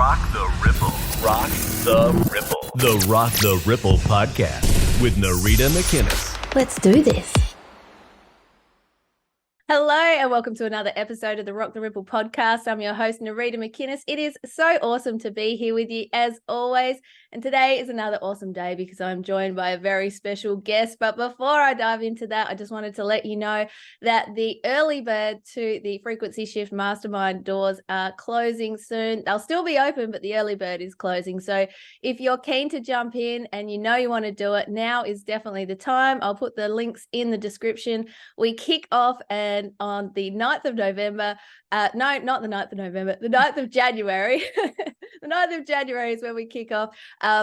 Rock the Ripple. Rock the Ripple. The Rock the Ripple podcast with Narita McInnes. Let's do this. Hello and welcome to another episode of the Rock the Ripple podcast. I'm your host, Narita McInnes. It is so awesome to be here with you as always. And today is another awesome day because I'm joined by a very special guest. But before I dive into that, I just wanted to let you know that the early bird to the Frequency Shift Mastermind doors are closing soon. They'll still be open, but the early bird is closing. So if you're keen to jump in and you know you want to do it, now is definitely the time. I'll put the links in the description. We kick off and on the 9th of November, no, not the 9th of November, the 9th of January. The 9th of January is when we kick off.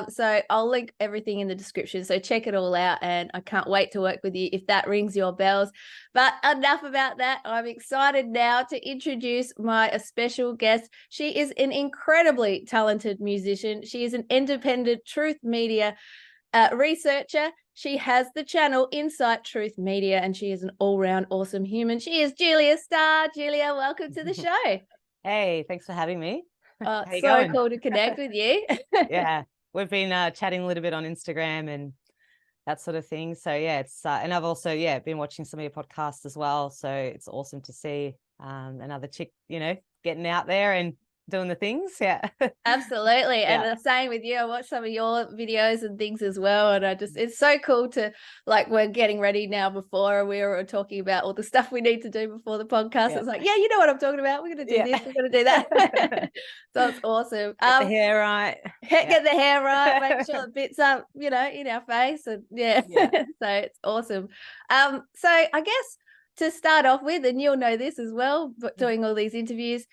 So I'll link everything in the description. So check it all out. And I can't wait to work with you if that rings your bells. But enough about that. I'm excited now to introduce my special guest. She is an incredibly talented musician. She is an independent truth media researcher. She has the channel Insight Truth Media, and she is an all-round awesome human. She is Julia Starr. Julia, welcome to the show. Hey, thanks for having me. So cool to connect with you. Yeah, we've been chatting a little bit on Instagram and that sort of thing. So yeah, it's and I've also been watching some of your podcasts as well. So it's awesome to see another chick, getting out there and doing the things. Yeah, absolutely. Yeah. And the same with you. I watched some of your videos and things as well, and it's so cool to, like, we're getting ready now. Before we were talking about all the stuff we need to do before the podcast. It's like, yeah, you know what I'm talking about, we're gonna do this, we're gonna do that. So it's awesome. Get the hair right. Get the hair right, make sure the bits up, in our face, and so it's awesome. So I guess to start off with, and you'll know this as well, but doing all these interviews,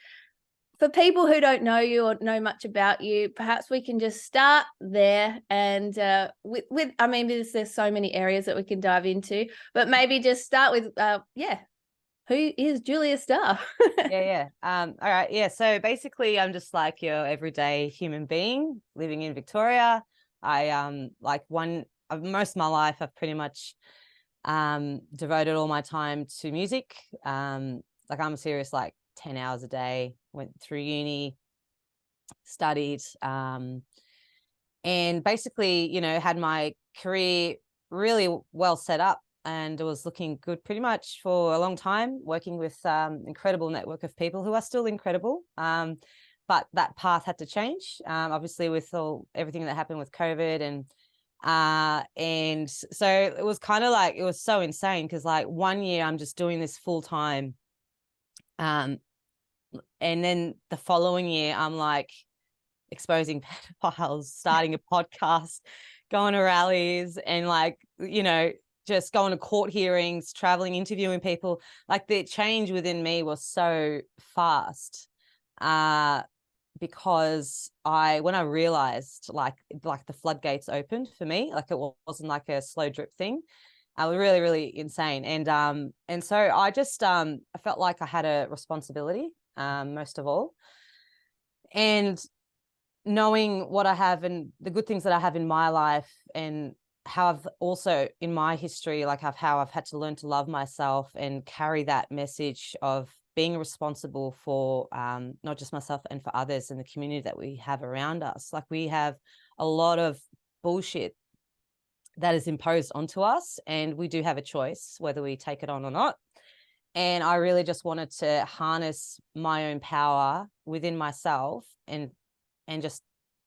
for people who don't know you or know much about you, perhaps we can just start there. And there's so many areas that we can dive into, but maybe just start with, who is Julia Starr? All right. Yeah. So basically, I'm just like your everyday human being living in Victoria. I most of my life, I've pretty much devoted all my time to music. I'm serious, 10 hours a day, went through uni, studied, and basically, had my career really well set up, and it was looking good pretty much for a long time, working with incredible network of people who are still incredible. But that path had to change, obviously, with everything that happened with COVID. And so it was kind of it was so insane because 1 year I'm just doing this full time. And then the following year, I'm exposing pedophiles, starting a podcast, going to rallies, and just going to court hearings, traveling, interviewing people. The change within me was so fast, because when I realized the floodgates opened for me, it wasn't a slow drip thing. I was really, really insane. And so I just I felt like I had a responsibility, most of all. And knowing what I have and the good things that I have in my life, and how I've also in my history, how I've had to learn to love myself and carry that message of being responsible for not just myself and for others in the community that we have around us. We have a lot of bullshit that is imposed onto us, and we do have a choice whether we take it on or not. And I really just wanted to harness my own power within myself and just,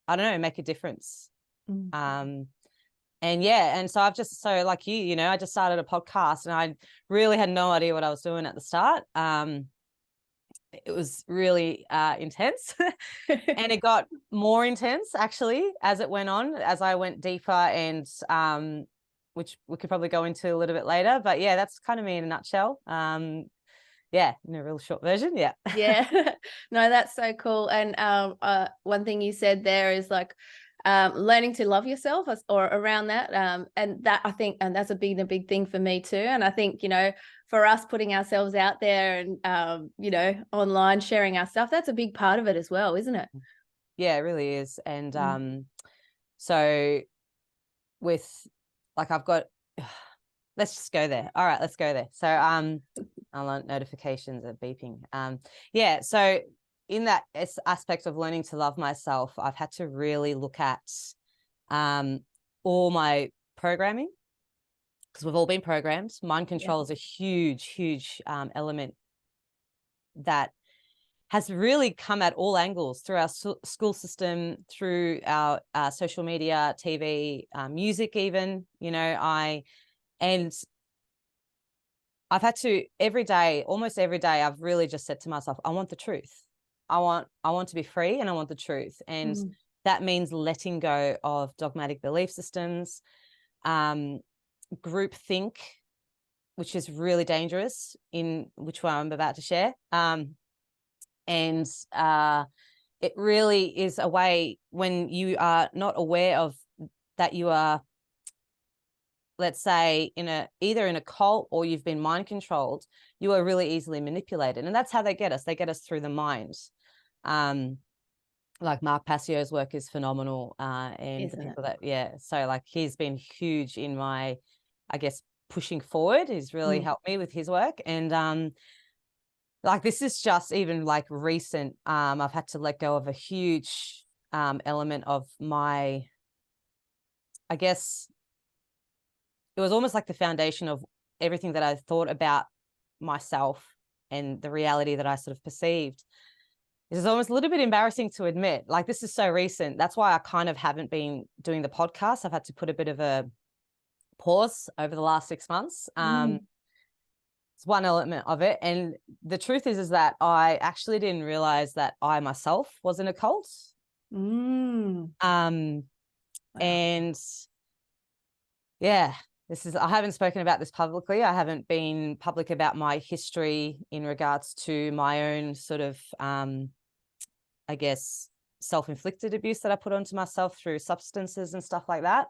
I don't know, make a difference. And so I've just, so like you, I just started a podcast, and I really had no idea what I was doing at the start. It was really intense and it got more intense actually as it went on, as I went deeper, and which we could probably go into a little bit later. But yeah, that's kind of me in a nutshell. In a real short version. Yeah. No, that's so cool. And one thing you said there is learning to love yourself, or around that, and that, I think, and that's been a big thing for me too. And I think, for us, putting ourselves out there and online, sharing our stuff, that's a big part of it as well, isn't it? Yeah, it really is. And so with I've got let's just go there. All right, let's go there. So notifications are beeping. So in that aspect of learning to love myself, I've had to really look at all my programming, because we've all been programmed. Mind control is a huge element that has really come at all angles through our school system, through our social media, TV, music even, and I've had to almost every day, I've really just said to myself, I want the truth. I want to be free, and I want the truth. And that means letting go of dogmatic belief systems, group think, which is really dangerous, in which one I'm about to share. And it really is a way when you are not aware of that you are, let's say, either in a cult or you've been mind controlled, you are really easily manipulated. And that's how they get us. They get us through the mind. Like Mark Passio's work is phenomenal. And Isn't the people it? so like he's been huge in my, I guess, pushing forward. He's really helped me with his work. And like this is just even like recent. I've had to let go of a huge element of my, I guess, it was almost like the foundation of everything that I thought about myself and the reality that I sort of perceived. This is almost a little bit embarrassing to admit. Like, this is so recent. That's why I kind of haven't been doing the podcast. I've had to put a bit of a pause over the last 6 months. It's one element of it. And the truth is that I actually didn't realize that I myself was in a cult. Wow. And yeah, I haven't spoken about this publicly. I haven't been public about my history in regards to my own sort of, I guess, self-inflicted abuse that I put onto myself through substances and stuff like that.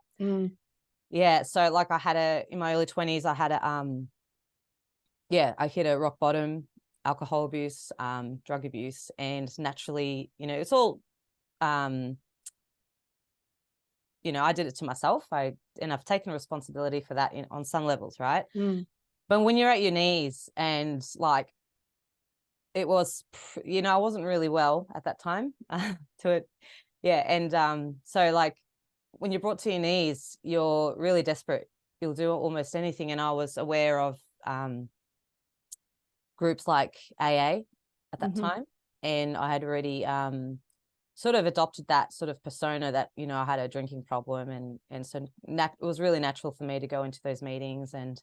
Yeah. So like in my early 20s, I hit a rock bottom, alcohol abuse, drug abuse, and naturally, it's all, I did it to myself. I've taken responsibility for that on some levels, right? But when you're at your knees and like, it was, I wasn't really well at that time to it. Yeah. And so like when you're brought to your knees, you're really desperate. You'll do almost anything. And I was aware of groups like AA at that time. And I had already sort of adopted that sort of persona that, I had a drinking problem. And so it was really natural for me to go into those meetings. And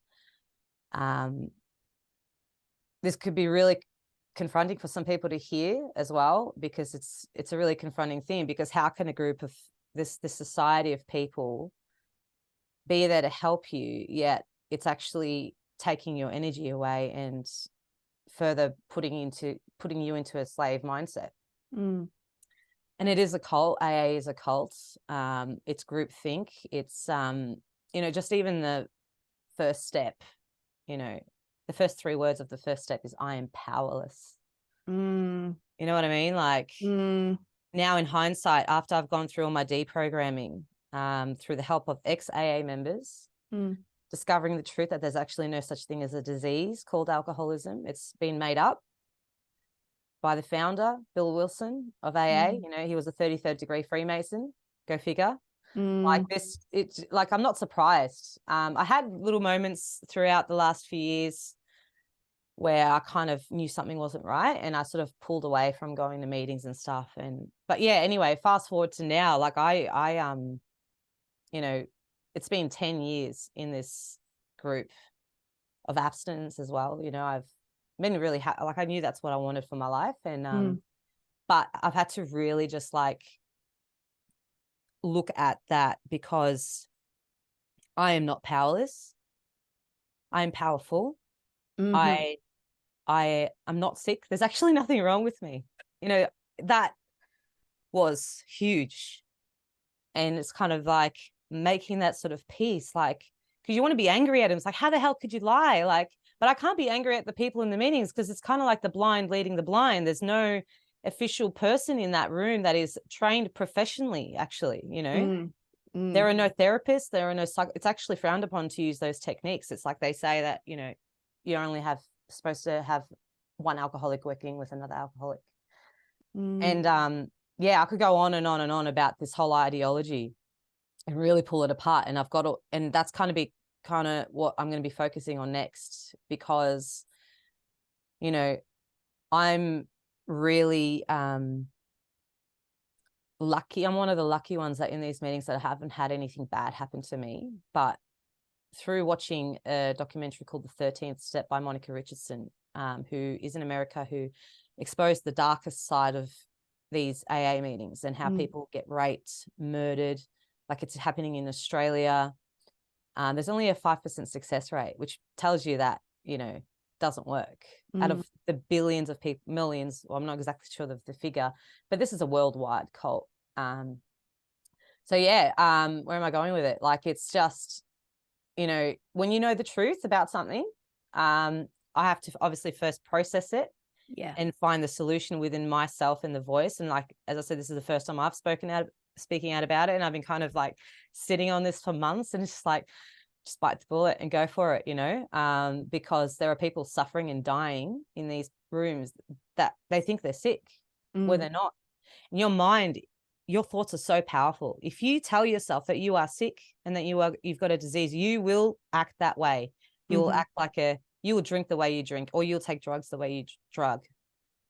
this could be really confronting for some people to hear as well, because it's a really confronting thing, because how can a group of this society of people be there to help you, yet it's actually taking your energy away and further putting you into a slave mindset. And it is a cult. AA is a cult. It's groupthink. It's just even the first step, the first 3 words of the first step is I am powerless. You know what I mean? Like now in hindsight, after I've gone through all my deprogramming, through the help of ex-AA members, discovering the truth that there's actually no such thing as a disease called alcoholism. It's been made up by the founder, Bill Wilson of AA. He was a 33rd degree Freemason. Go figure. Like this, it's like, I'm not surprised. I had little moments throughout the last few years where I kind of knew something wasn't right, and I sort of pulled away from going to meetings and stuff. But yeah, anyway, fast forward to now, like it's been 10 years in this group of abstinence as well. I've been really like, I knew that's what I wanted for my life. And but I've had to really just like look at that, because I am not powerless. I am powerful. I am not sick. There's actually nothing wrong with me. That was huge. And it's kind of like making that sort of peace, like, because you want to be angry at him. It's like, how the hell could you lie? Like, but I can't be angry at the people in the meetings, because it's kind of like the blind leading the blind. There's no official person in that room that is trained professionally, actually. There are no therapists. There are no it's actually frowned upon to use those techniques. It's like they say that, you only supposed to have one alcoholic working with another alcoholic. And yeah, I could go on and on and on about this whole ideology and really pull it apart. And and that's kind of what I'm going to be focusing on next, because, you know, I'm really lucky. I'm one of the lucky ones that in these meetings that I haven't had anything bad happen to me. But through watching a documentary called The 13th Step by Monica Richardson, who is in America, who exposed the darkest side of these AA meetings and how people get raped, murdered, like it's happening in Australia. There's only a 5% success rate, which tells you that, you know, doesn't work. Out of the billions of people, millions, well, I'm not exactly sure of the figure, but this is a worldwide cult. So yeah, where am I going with it? Like, it's just, you know, when you know the truth about something, I have to obviously first process it and find the solution within myself and the voice. And like, as I said, this is the first time I've speaking out about it. And I've been kind of like sitting on this for months, and it's just like, just bite the bullet and go for it, you know, because there are people suffering and dying in these rooms that they think they're sick where they're not. And your mind, your thoughts are so powerful. If you tell yourself that you are sick and that you've got a disease, you will act that way. You will act you will drink the way you drink, or you'll take drugs the way you drug.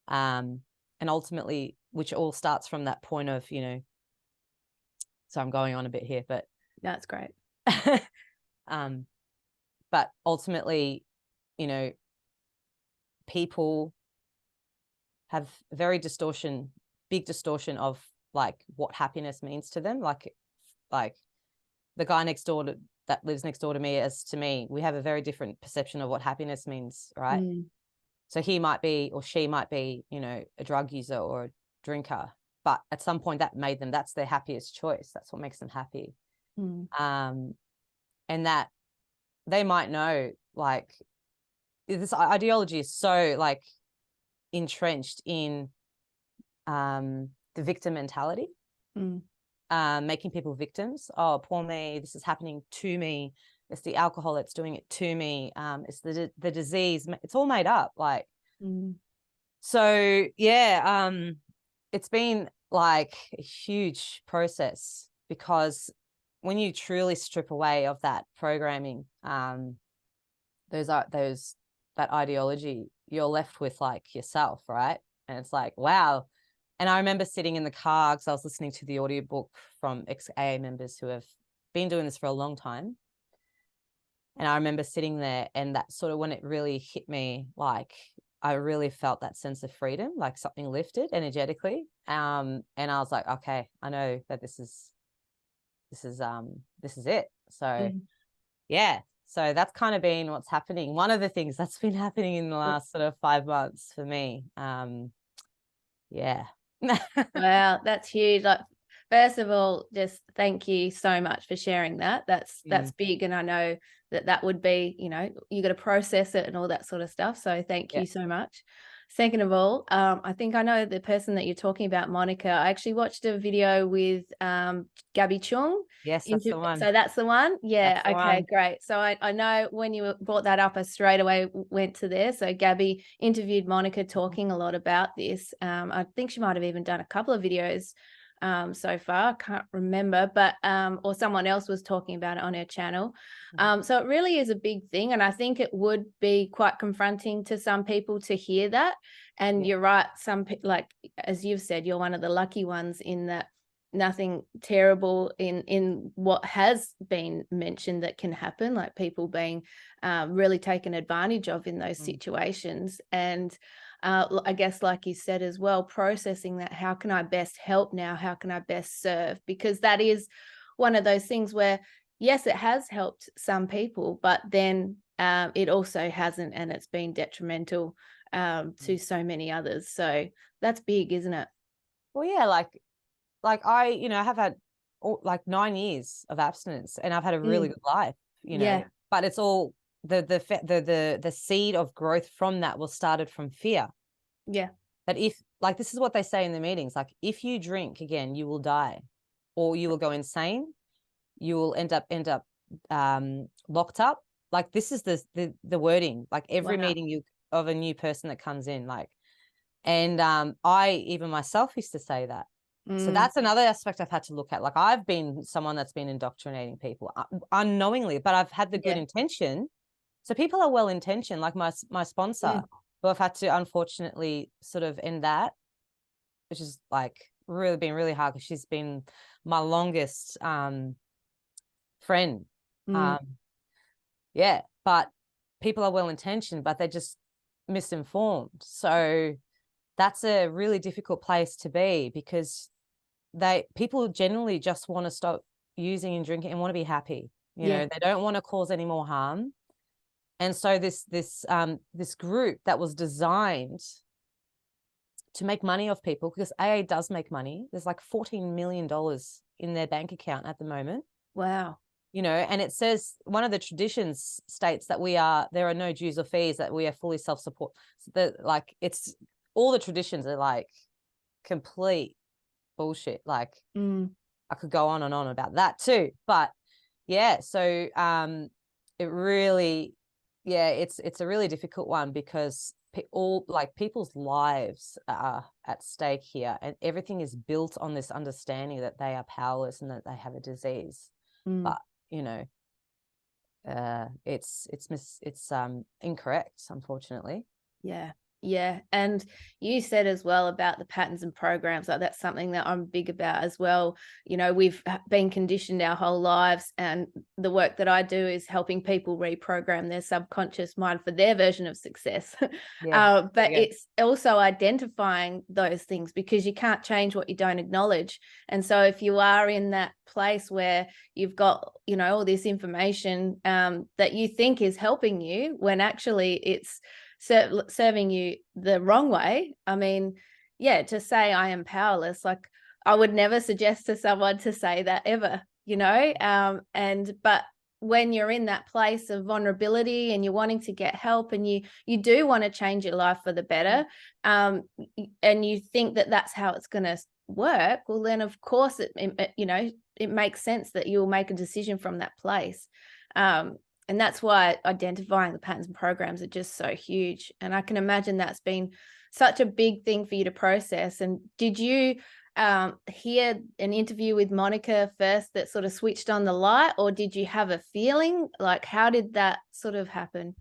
And ultimately, which all starts from that point of, you know, so I'm going on a bit here, but that's great. But ultimately, you know, people have big distortion of like what happiness means to them. Like the guy that lives next door to me, as to me, we have a very different perception of what happiness means, right? So he might be, or she might be, you know, a drug user or a drinker, but at some point that's their happiest choice. That's what makes them happy. And that they might know, like, this ideology is so like entrenched in the victim mentality, making people victims. Oh, poor me, this is happening to me. It's the alcohol that's doing it to me. It's the disease. It's all made up. Like, so yeah, it's been like a huge process, because when you truly strip away of that programming, that ideology, you're left with like yourself, right? And it's like, wow. And I remember sitting in the car, because I was listening to the audiobook from ex-AA members who have been doing this for a long time. And I remember sitting there, and that sort of, when it really hit me, like I really felt that sense of freedom, like something lifted energetically. And I was like, okay, I know that this is it. So yeah, so that's kind of been what's happening. One of the things that's been happening in the last sort of 5 months for me. Yeah. Wow, that's huge. Like, first of all, just thank you so much for sharing that. That's big, and I know that would be, you know, you got to process it and all that sort of stuff. So thank you so much. Second of all, I think I know the person that you're talking about, Monica. I actually watched a video with Gabby Chung. Yes, that's the one. So that's the one? Yeah, the okay, one. great. So I know when you brought that up, I straight away went to there. So Gabby interviewed Monica talking a lot about this. I think she might have even done a couple of videos so far. I can't remember, but or someone else was talking about it on her channel. So it really is a big thing, and I think it would be quite confronting to some people to hear that. And you're right, like as you've said, you're one of the lucky ones in that nothing terrible in what has been mentioned that can happen, like people being really taken advantage of in those situations. And I guess, like you said as well, processing that, how can I best help now? How can I best serve? Because that is one of those things where, yes, it has helped some people, but then it also hasn't, and it's been detrimental to so many others. So that's big, isn't it? Well, yeah, like I, you know, I have had like 9 years of abstinence, and I've had a really good life, you know, but it's all the seed of growth from that was started from fear. Yeah. That if, like, this is what they say in the meetings, like, if you drink again, you will die, or you will go insane. You will end up locked up. Like, this is the wording, like every meeting of a new person that comes in, like, And I even myself used to say that. So that's another aspect I've had to look at. Like, I've been someone that's been indoctrinating people unknowingly, but I've had the good intention. So people are well intentioned, like my sponsor, who I've had to unfortunately sort of end that, which is like really been really hard, because she's been my longest friend. Yeah, but people are well intentioned, but they're just misinformed. So that's a really difficult place to be, because people generally just want to stop using and drinking and want to be happy. You know, they don't want to cause any more harm. And so this group that was designed to make money off people, because AA does make money. There's like $14 million in their bank account at the moment. Wow. You know, and it says one of the traditions states that there are no dues or fees, that we are fully self-support. So it's all the traditions are like complete bullshit. Like I could go on and on about that too. But yeah, so it really, it's a really difficult one, because people's lives are at stake here, and everything is built on this understanding that they are powerless and that they have a disease. But you know, it's incorrect, unfortunately. Yeah. And you said as well about the patterns and programs, like that's something that I'm big about as well. You know, we've been conditioned our whole lives, and the work that I do is helping people reprogram their subconscious mind for their version of success. But it's also identifying those things, because you can't change what you don't acknowledge. And so if you are in that place where you've got, you know, all this information that you think is helping you, when actually it's serving you the wrong way. I mean, to say I am powerless, like I would never suggest to someone to say that ever, you know. But when you're in that place of vulnerability and you're wanting to get help, and you do want to change your life for the better, and you think that that's how it's going to work, well then of course it makes sense that you'll make a decision from that place. And that's why identifying the patterns and programs are just so huge. And I can imagine that's been such a big thing for you to process. And did you hear an interview with Monica first that sort of switched on the light, or did you have a feeling? Like, how did that sort of happen?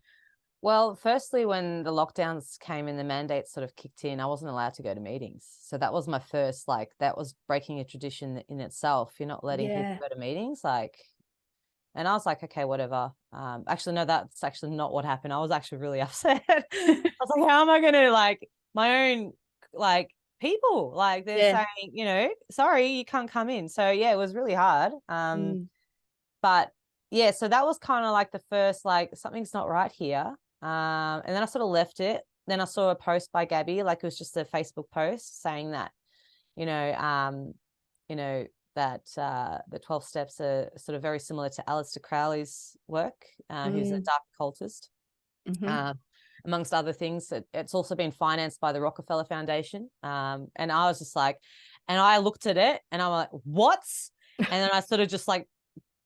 Well, firstly, when the lockdowns came and the mandates sort of kicked in, I wasn't allowed to go to meetings. So that was my first, like, that was breaking a tradition in itself. You're not letting people go to meetings, like. And I was like, okay, whatever. Actually, no, that's actually not what happened. I was actually really upset. I was like, how am I going to, like, my own, like, people, like, they're saying, you know, sorry, you can't come in. So, yeah, it was really hard. But, yeah, so that was kind of like the first, like, something's not right here. And then I sort of left it. Then I saw a post by Gabby, like it was just a Facebook post saying that, you know, that the 12 steps are sort of very similar to Aleister Crowley's work, who's a dark occultist, amongst other things. It's also been financed by the Rockefeller Foundation. And I was just like, and I looked at it and I'm like, what? And then I sort of just like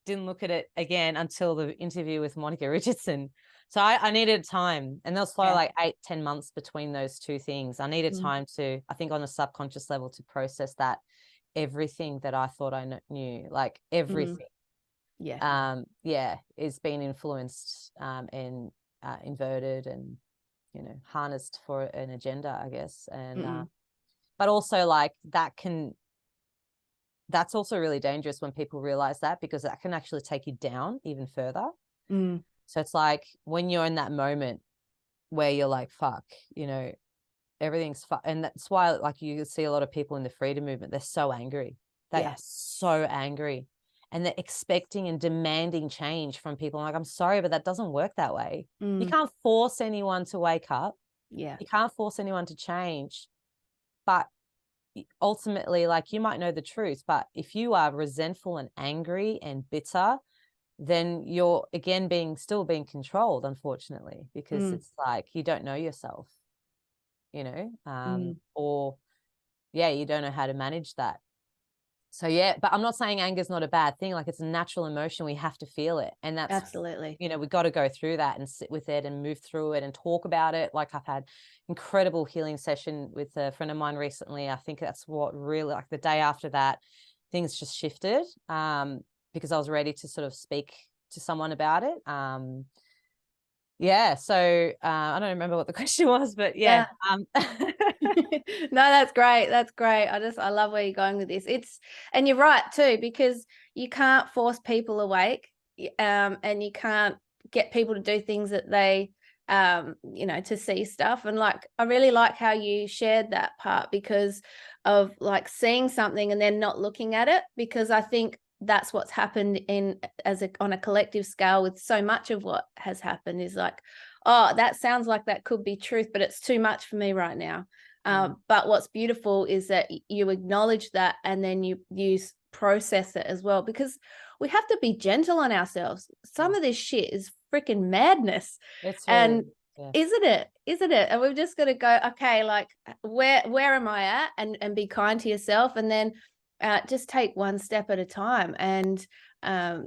didn't look at it again until the interview with Monica Richardson. So I needed time, and there was probably like 8-10 months between those two things. I needed time to, I think on a subconscious level, to process that everything that I thought I knew, like everything, is being influenced and inverted and, you know, harnessed for an agenda, I guess. And but also, like, that's also really dangerous when people realize that, because that can actually take you down even further. So it's like when you're in that moment where you're like, fuck, you know, everything's and that's why, like, you see a lot of people in the freedom movement, they're so angry. They are so angry, and they're expecting and demanding change from people. I'm like, I'm sorry, but that doesn't work that way. You can't force anyone to wake up. You can't force anyone to change. But ultimately, like, you might know the truth, but if you are resentful and angry and bitter, then you're again still being controlled, unfortunately, because it's like you don't know yourself. You know, or you don't know how to manage that. So yeah, but I'm not saying anger is not a bad thing. Like, it's a natural emotion. We have to feel it. And that's Absolutely. you know, we got to go through that and sit with it and move through it and talk about it. Like, I've had incredible healing session with a friend of mine recently. I think that's what really, like, the day after that, things just shifted, because I was ready to sort of speak to someone about it. Yeah. So I don't remember what the question was, but yeah. No, that's great. That's great. I love where you're going with this. And you're right too, because you can't force people awake, and you can't get people to do things that they, to see stuff. And like, I really like how you shared that part, because of like seeing something and then not looking at it, because I think that's what's happened on a collective scale with so much of what has happened is like, oh, that sounds like that could be truth, but it's too much for me right now. But what's beautiful is that you acknowledge that, and then you process it as well, because we have to be gentle on ourselves. Some of this shit is freaking madness. It's and yeah. isn't it? And we've just got to go, okay, like, where am I at, and be kind to yourself, and then just take one step at a time. And so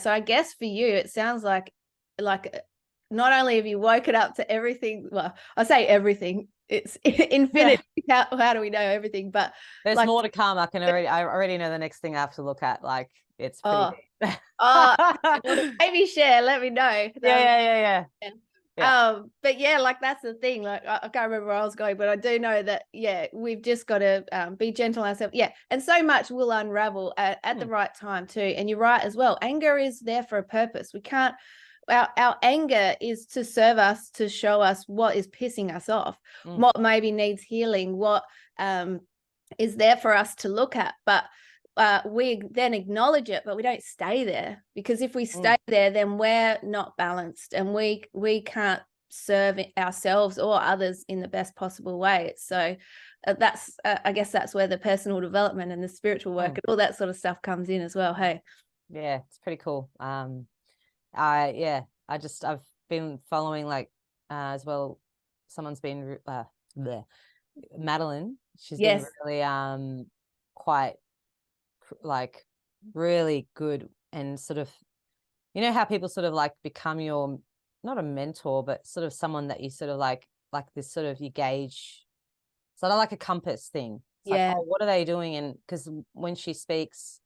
I guess for you, it sounds like not only have you woken up to everything, well, I say everything, it's infinite. How do we know everything? But there's like, more to come. I already know the next thing I have to look at. Like, it's pretty deep. Well, maybe share, let me know. Yeah. But yeah, like, that's the thing. Like, I can't remember where I was going, but I do know that, yeah, we've just got to be gentle on ourselves. Yeah. And so much will unravel at the right time too. And you're right as well. Anger is there for a purpose. We can't, our anger is to serve us, to show us what is pissing us off, what maybe needs healing, what is there for us to look at. But we then acknowledge it, but we don't stay there, because if we stay there, then we're not balanced, and we can't serve ourselves or others in the best possible way. So that's I guess that's where the personal development and the spiritual work and all that sort of stuff comes in as well. Hey, yeah, it's pretty cool. I've been following, like, as well, someone's been Madeline. She's been really quite, like, really good, and sort of, you know how people sort of like become your, not a mentor, but sort of someone that you sort of like this sort of, you gauge, sort of like a compass thing. It's like, oh, what are they doing? And because when she speaks,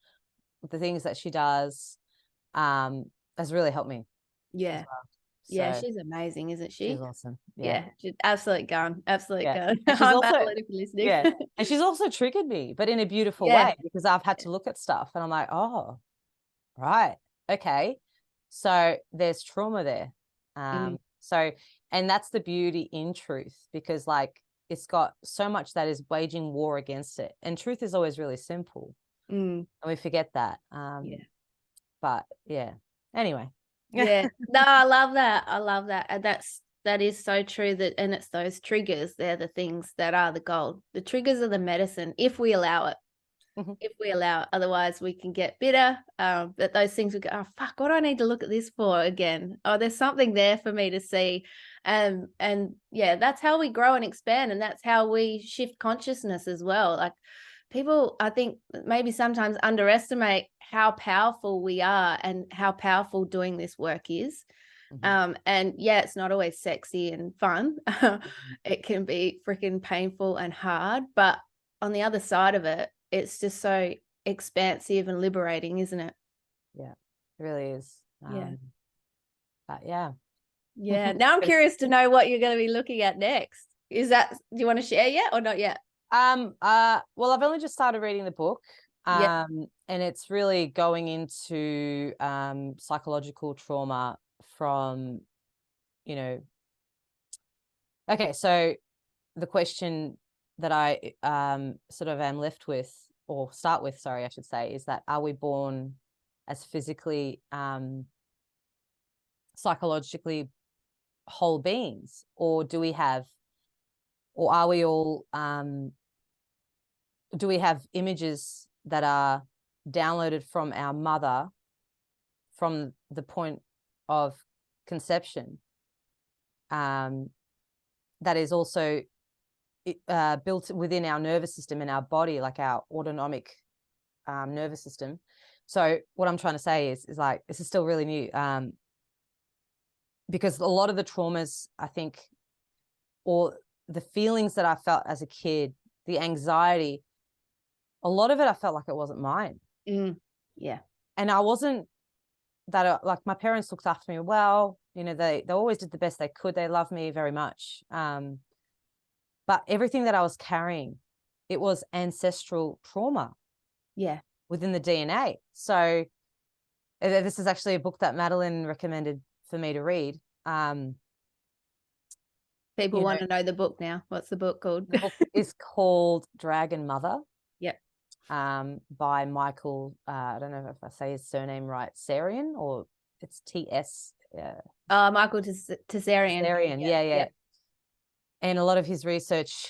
the things that she does has really helped me. Yeah. So, yeah, she's amazing, isn't she? She's awesome. Yeah, she's absolute gun. Absolute gun. And she's also, listening. yeah, and she's also triggered me, but in a beautiful way, because I've had to look at stuff and I'm like, oh, right, okay, so there's trauma there. So, and that's the beauty in truth, because like, it's got so much that is waging war against it, and truth is always really simple, and we forget that. But yeah, anyway. Yeah, no, I love that, and that is so true. That, and it's those triggers, they're the things that are the gold. The triggers are the medicine, if we allow it. If we allow it. Otherwise we can get bitter, but those things we go, oh fuck, what do I need to look at this for again? Oh, there's something there for me to see. And yeah, that's how we grow and expand, and that's how we shift consciousness as well. Like, people, I think, maybe sometimes underestimate how powerful we are and how powerful doing this work is. And yeah, it's not always sexy and fun. It can be freaking painful and hard, but on the other side of it, it's just so expansive and liberating, isn't it? Yeah, it really is. But yeah. Now I'm curious to know what you're going to be looking at next. Do you want to share yet or not yet? Well, I've only just started reading the book. And it's really going into psychological trauma from, okay, so the question that I sort of am left with, or start with, sorry, I should say, is that, are we born as physically, psychologically whole beings, or are we all, do we have images that are downloaded from our mother from the point of conception, that is also built within our nervous system and our body, like our autonomic nervous system. So what I'm trying to say is like, this is still really new, because a lot of the traumas, I think, or the feelings that I felt as a kid, the anxiety, a lot of it, I felt like it wasn't mine. Yeah. And I wasn't that, like, my parents looked after me well, you know, they always did the best they could. They loved me very much. But everything that I was carrying, it was ancestral trauma. Yeah. Within the DNA. So this is actually a book that Madeline recommended for me to read. People want to know the book now. What's the book called? The book is called Dragon Mother. Yep. By Michael, I don't know if I say his surname right, Sarian, or it's T-S. Michael Tessarian. Yeah. And a lot of his research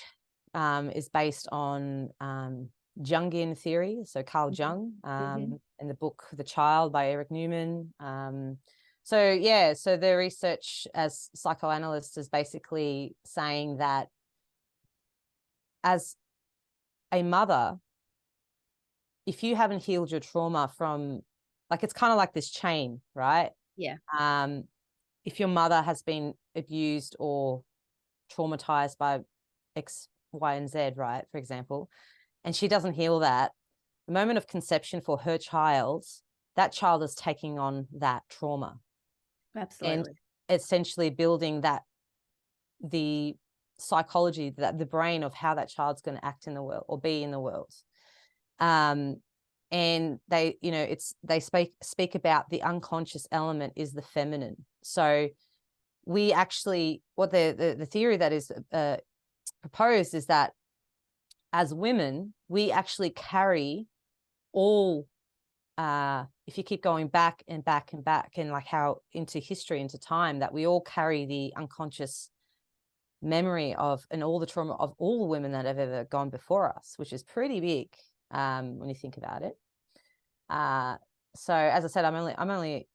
is based on Jungian theory, so Carl Jung, and the book The Child by Eric Newman. So the research as psychoanalyst is basically saying that as a mother, if you haven't healed your trauma from, like, it's kind of like this chain, right? Yeah. If your mother has been abused or traumatized by X, Y, and Z, right, for example, and she doesn't heal that, the moment of conception for her child, that child is taking on that trauma. Absolutely. And essentially building the psychology, that the brain of how that child's going to act in the world or be in the world. And they, you know, they speak about the unconscious element is the feminine. So we actually, what the theory that is proposed is that as women, we actually carry all, if you keep going back and back and back, and like how into history, into time, that we all carry the unconscious memory of, and all the trauma of all the women that have ever gone before us, which is pretty big when you think about it. So as I said, I'm only a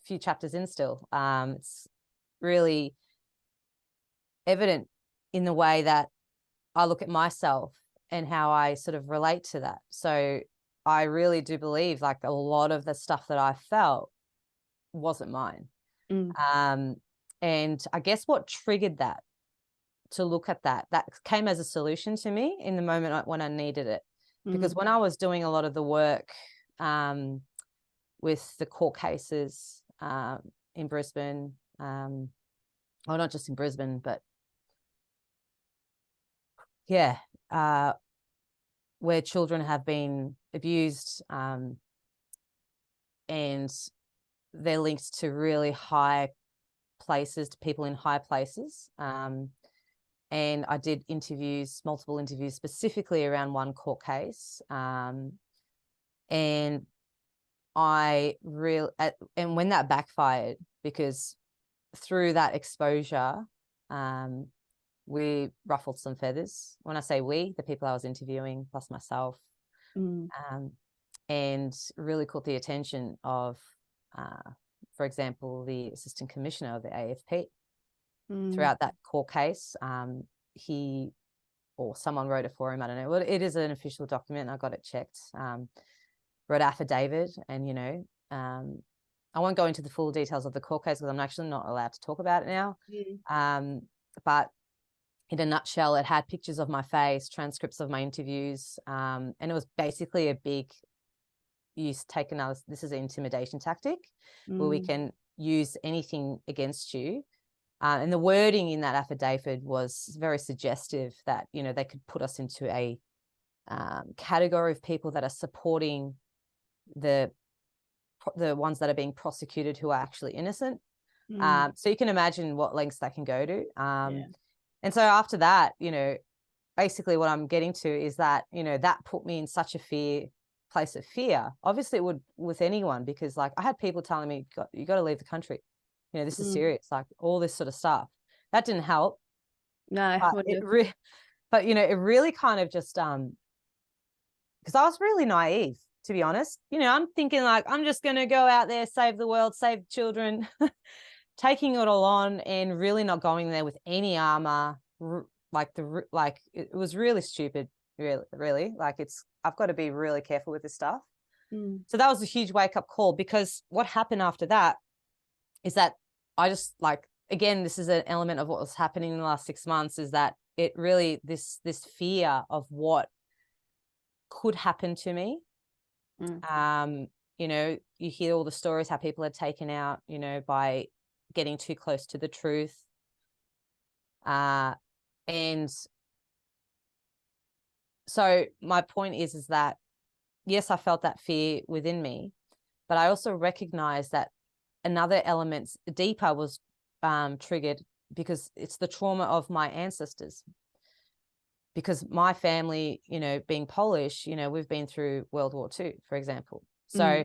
few chapters in still. It's really evident in the way that I look at myself and how I sort of relate to that. So I really do believe, like, a lot of the stuff that I felt wasn't mine. And I guess what triggered that, to look at that came as a solution to me in the moment when I needed it. Because when I was doing a lot of the work with the court cases in Brisbane, well, not just in Brisbane, but where children have been abused, and they're linked to really high places, to people in high places. And I did multiple interviews specifically around one court case. And when that backfired, because through that exposure, we ruffled some feathers. When I say we, the people I was interviewing plus myself, and really caught the attention of, for example, the assistant commissioner of the AFP. Throughout that court case, he or someone wrote it for him. I don't know. Well, it is an official document. I got it checked. Wrote affidavit, and I won't go into the full details of the court case because I'm actually not allowed to talk about it now. But in a nutshell, it had pictures of my face, transcripts of my interviews, and it was basically a big this is an intimidation tactic where we can use anything against you. And the wording in that affidavit was very suggestive that, they could put us into a category of people that are supporting the ones that are being prosecuted who are actually innocent. So you can imagine what lengths that can go to. And so after that, basically what I'm getting to is that, that put me in such a place of fear. Obviously it would with anyone, because like I had people telling me, you got to leave the country. This is serious, like all this sort of stuff. That didn't help. No, but it really kind of just, because I was really naive, to be honest. I'm thinking like, I'm just going to go out there, save the world, save children, taking it all on and really not going there with any armor. It was really stupid. really. Like I've got to be really careful with this stuff. Mm. So that was a huge wake up call, because what happened after that is that I just, like, again, this is an element of what was happening in the last 6 months, is that it really, this fear of what could happen to me. You know, you hear all the stories how people are taken out, you know, by getting too close to the truth. And so my point is that, yes, I felt that fear within me, but I also recognized that another element deeper was triggered, because it's the trauma of my ancestors. Because my family, you know, being Polish, you know, we've been through World War II, for example. So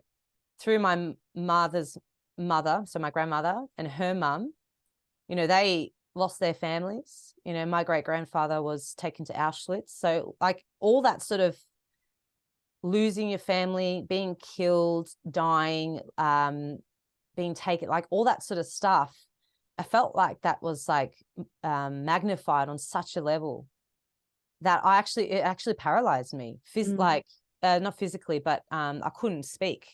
through my mother's mother, so my grandmother and her mum, you know, they lost their families. You know, my great-grandfather was taken to Auschwitz. So like all that sort of losing your family, being killed, dying, being taken, like all that sort of stuff, I felt like that was like magnified on such a level that it actually paralyzed me. Like not physically, but I couldn't speak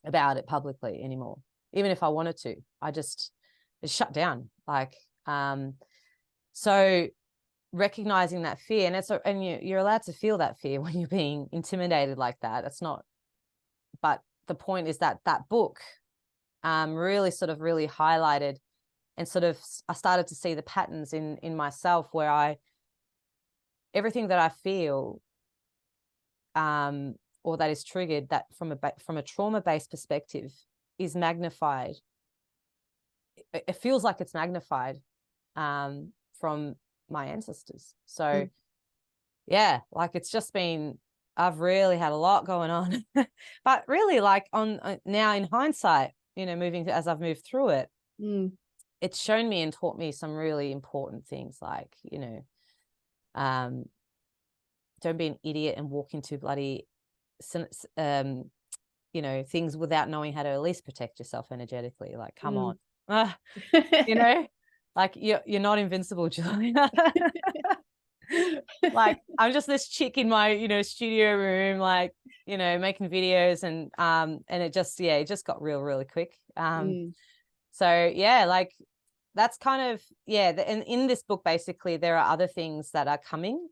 about it publicly anymore. Even if I wanted to, it shut down. Like, so recognizing that fear, and you're allowed to feel that fear when you're being intimidated like that. That's not, but the point is that book really highlighted, and sort of, I started to see the patterns in myself, where everything that I feel, or that is triggered, that from a trauma-based perspective, is magnified. It feels like it's magnified from my ancestors. So yeah, like it's just been, I've really had a lot going on. But really, like now in hindsight, you know, as I've moved through it, it's shown me and taught me some really important things, like, you know, don't be an idiot and walk into bloody, you know, things without knowing how to at least protect yourself energetically. Like, come on, you know, like you're not invincible, Julia. Like, I'm just this chick in my, you know, studio room, like, you know, making videos, and it just got real really quick. So yeah, like that's kind of, and in this book, basically, there are other things that are coming,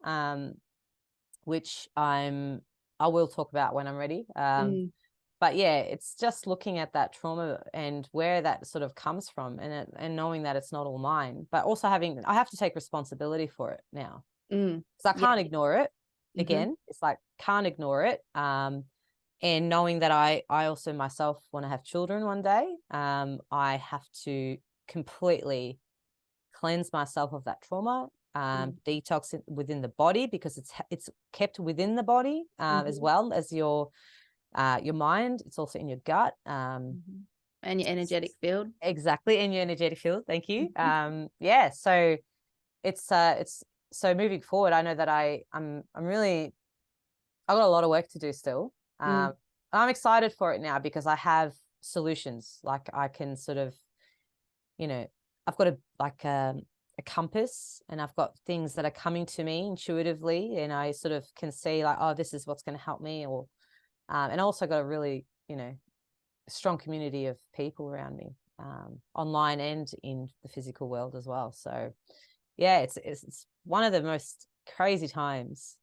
which I will talk about when I'm ready. But yeah, it's just looking at that trauma and where that sort of comes from, and knowing that it's not all mine, but also I have to take responsibility for it now. So I can't ignore it. Again, it's like, can't ignore it. And knowing that I also myself want to have children one day, I have to completely cleanse myself of that trauma, detox it within the body, because it's kept within the body, as well as your mind. It's also in your gut, and your energetic field. Exactly, in your energetic field. Thank you. Yeah, so it's so moving forward, I know that I've got a lot of work to do still. I'm excited for it now, because I have solutions. Like, I can sort of, you know, I've got a compass, and I've got things that are coming to me intuitively, and I sort of can see, like, oh, this is what's going to help me, or and I also got a really, you know, strong community of people around me, online and in the physical world as well. So yeah, it's one of the most crazy times.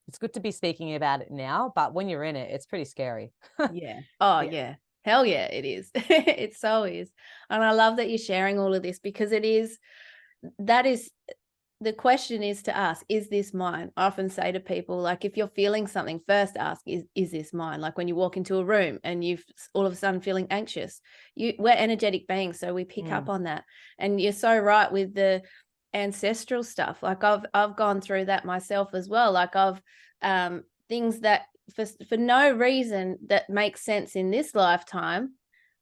It's good to be speaking about it now, but when you're in it, it's pretty scary. Yeah. Oh yeah. Hell yeah, it is. It so is. And I love that you're sharing all of this, because the question is to ask, is this mine? I often say to people, like, if you're feeling something, first ask, is this mine? Like when you walk into a room and you've all of a sudden feeling anxious, we're energetic beings, so we pick up on that. And you're so right with the ancestral stuff. Like I've gone through that myself as well. Like I've things that for no reason that makes sense in this lifetime,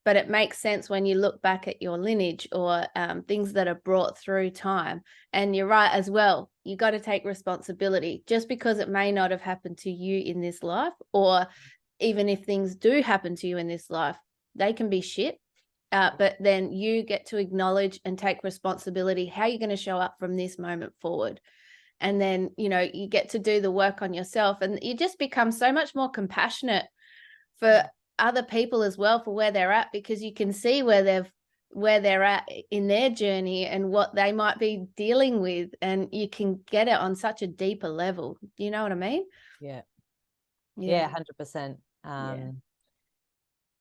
but it makes sense when you look back at your lineage, or things that are brought through time. And you're right as well. You got to take responsibility, just because it may not have happened to you in this life, or even if things do happen to you in this life, they can be shit. But then you get to acknowledge and take responsibility. How are you going to show up from this moment forward? And then, you know, you get to do the work on yourself, and you just become so much more compassionate for other people as well, for where they're at, because you can see where they're at in their journey and what they might be dealing with, and you can get it on such a deeper level. Do you know what I mean? Yeah. Yeah. 100%.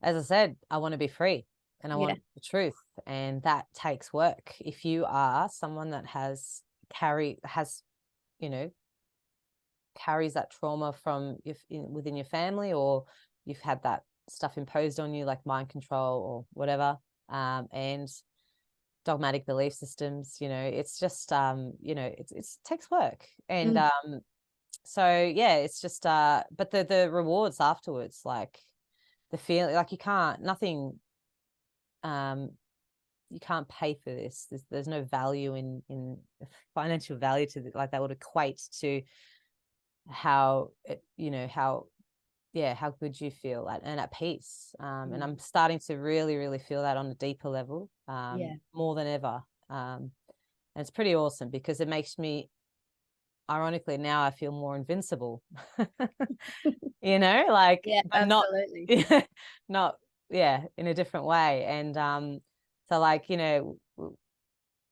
As I said, I want to be free, and I want the truth, and that takes work. If you are someone that carries that trauma from within your family, or you've had that stuff imposed on you, like mind control or whatever, and dogmatic belief systems, you know, it's just you know, it takes work. And so yeah, it's just but the rewards afterwards, like the feeling, like you can't pay for this. There's no value in financial value to like that would equate to how how good you feel and at peace. And I'm starting to really feel that on a deeper level, more than ever. And it's pretty awesome, because it makes me, ironically, now I feel more invincible. You know, like, but absolutely. not in a different way. And so, like, you know,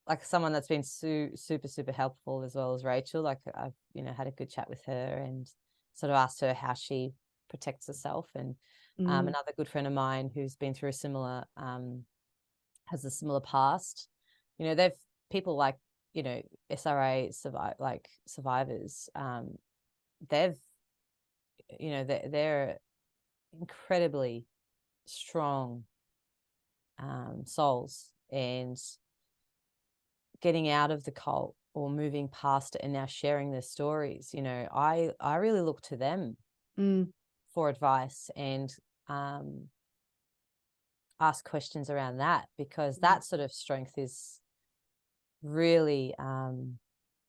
like someone that's been super helpful as well as Rachel, like I've, you know, had a good chat with her and sort of asked her how she protects herself. And another good friend of mine who's been through a similar has a similar past, you know, they've people like, you know, SRA survivors, they've, you know, they're incredibly strong souls, and getting out of the cult or moving past it and now sharing their stories, you know, I really look to them for advice, and ask questions around that, because that sort of strength is really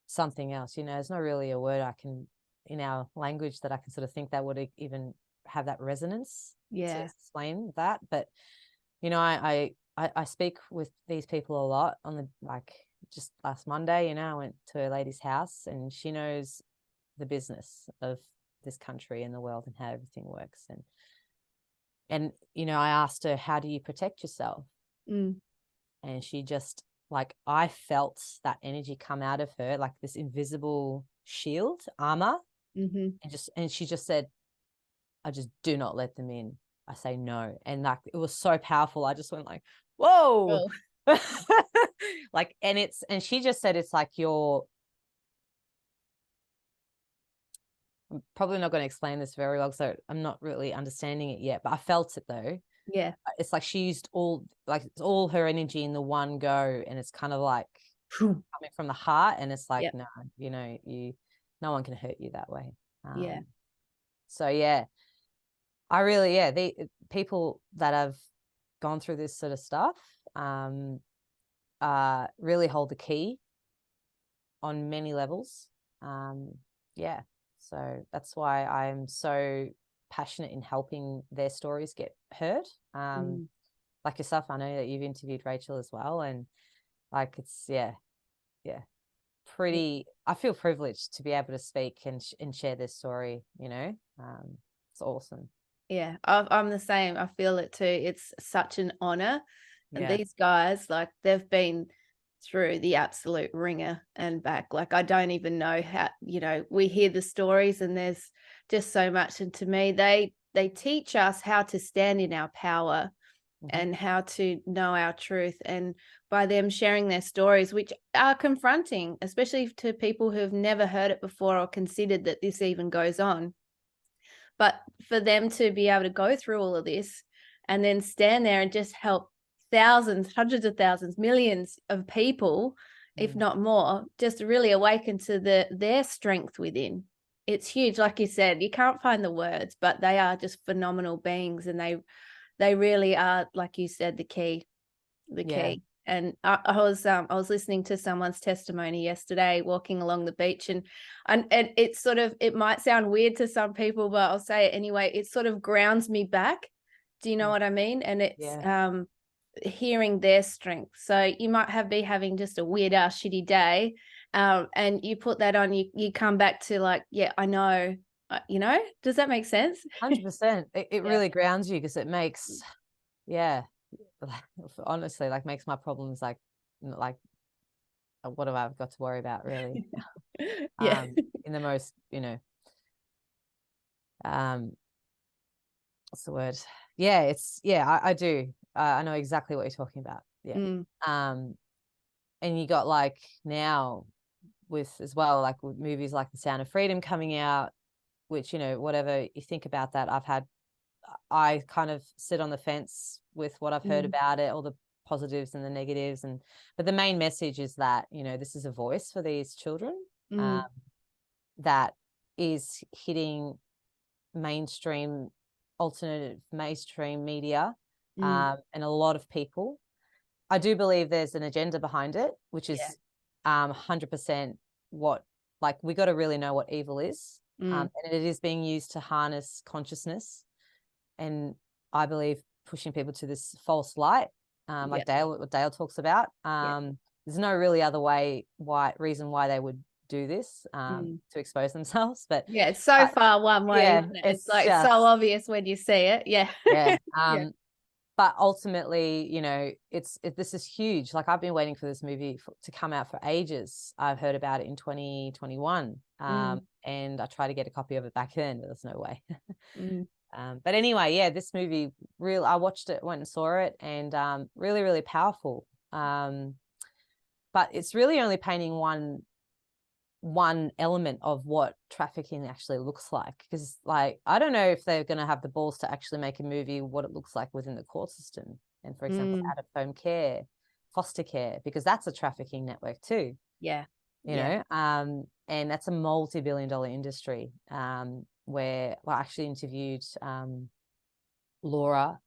something else. You know, there's not really a word I can, in our language, that I can sort of think that would even have that resonance to explain that. But, you know, I speak with these people a lot on the, like, just last Monday, you know, I went to a lady's house, and she knows the business of this country and the world and how everything works. And, you know, I asked her, how do you protect yourself? And she just, like, I felt that energy come out of her, like this invisible shield, armor. And she just said, I just do not let them in. I say no. And like, it was so powerful. I just went like, whoa. Like, and she just said, it's like I'm probably not going to explain this very well, so I'm not really understanding it yet, but I felt it though. Yeah. It's like she used all her energy in the one go, and it's kind of like coming from the heart, and it's like, no, you know, no one can hurt you that way. So yeah, I really, the people that have gone through this sort of stuff really hold the key on many levels. So that's why I'm so passionate in helping their stories get heard. Like yourself, I know that you've interviewed Rachel as well, and like, it's pretty, I feel privileged to be able to speak and share this story, you know. It's awesome. I'm the same. I feel it too. It's such an honor. And these guys, like, they've been through the absolute ringer and back. Like, I don't even know how, you know, we hear the stories and there's just so much. And to me, they teach us how to stand in our power and how to know our truth. And by them sharing their stories, which are confronting, especially to people who have never heard it before or considered that this even goes on. But for them to be able to go through all of this and then stand there and just help thousands, hundreds of thousands, millions of people, if not more, just really awaken to their strength within. It's huge. Like you said, you can't find the words, but they are just phenomenal beings, and they really are, like you said, the key. And I was listening to someone's testimony yesterday, walking along the beach, and it's sort of, it might sound weird to some people, but I'll say it anyway. It sort of grounds me back. Do you know what I mean? And it's hearing their strength. So you might be having just a weird ass shitty day, and you put that on, you come back to like, yeah, I know, does that make sense? 100%. It really grounds you, because it makes, honestly, like makes my problems like what have I got to worry about, really? Yeah. In the most, what's the word? Yeah, I do. I know exactly what you're talking about. Yeah. And you got like now with as well, like with movies like The Sound of Freedom coming out, which, whatever you think about that, I kind of sit on the fence with what I've heard about it, all the positives and the negatives. But the main message is that, this is a voice for these children that is hitting alternative mainstream media, and a lot of people. I do believe there's an agenda behind it, which is 100% what, like, we got to really know what evil is. And it is being used to harness consciousness, and I believe pushing people to this false light, like what Dale talks about. There's no really other reason why they would do this, to expose themselves. But it's so far one way, isn't it? It's like so obvious when you see it. But ultimately, this is huge. Like, I've been waiting for this movie to come out for ages. I've heard about it in 2021, and I tried to get a copy of it back then, but there's no way. But anyway, this movie, I watched it, went and saw it, and really, really powerful. But it's really only painting one element of what trafficking actually looks like, because, like, I don't know if they're going to have the balls to actually make a movie what it looks like within the court system, and, for example, out of home care, foster care, because that's a trafficking network too. And that's a multi-billion-dollar industry, where I actually interviewed Laura.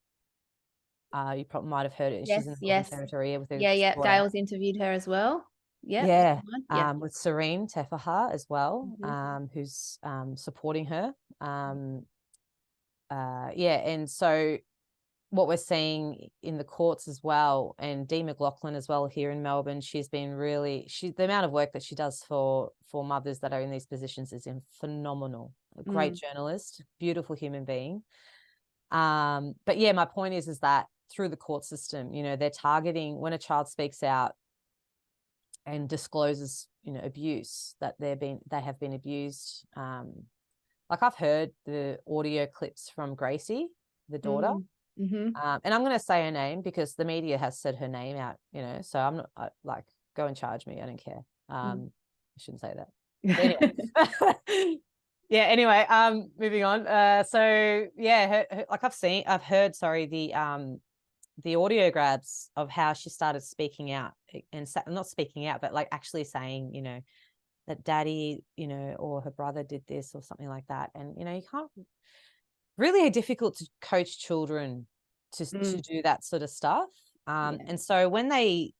You probably might have heard it. She's in the Northern Territory with Dale's interviewed her as well. With Serene Tefaha as well, who's supporting her. And so what we're seeing in the courts as well, and Dee McLaughlin as well here in Melbourne, she's been the amount of work that she does for mothers that are in these positions is phenomenal. A great journalist, beautiful human being. But my point is that through the court system, they're targeting when a child speaks out and discloses, abuse, that they have been abused. Like, I've heard the audio clips from Gracie, the daughter, and I'm going to say her name because the media has said her name out, so I'm not go and charge me. I don't care. I shouldn't say that. Anyway, moving on. I've heard, the audio grabs of how she started speaking out, and not speaking out, but like actually saying, that daddy, or her brother did this or something like that. And, you can't really difficult to coach children to do that sort of stuff. And so when a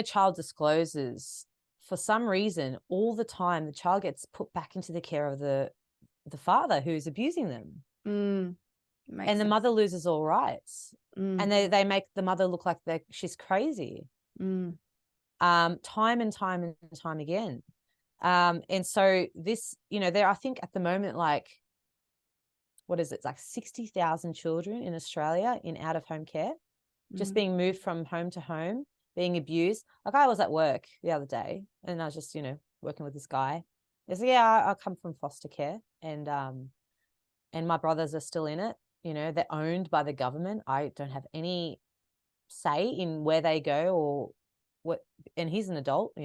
child discloses, for some reason, all the time, the child gets put back into the care of the father who's abusing them. And the mother loses all rights. And they make the mother look like she's crazy. Time and time and time again. And so this, I think at the moment, like, what is it? It's like 60,000 children in Australia in out-of-home care, just being moved from home to home, being abused. Like, I was at work the other day, and I was just, working with this guy. He's like, I come from foster care, and my brothers are still in it. They're owned by the government. I don't have any say in where they go or what. And he's an adult, but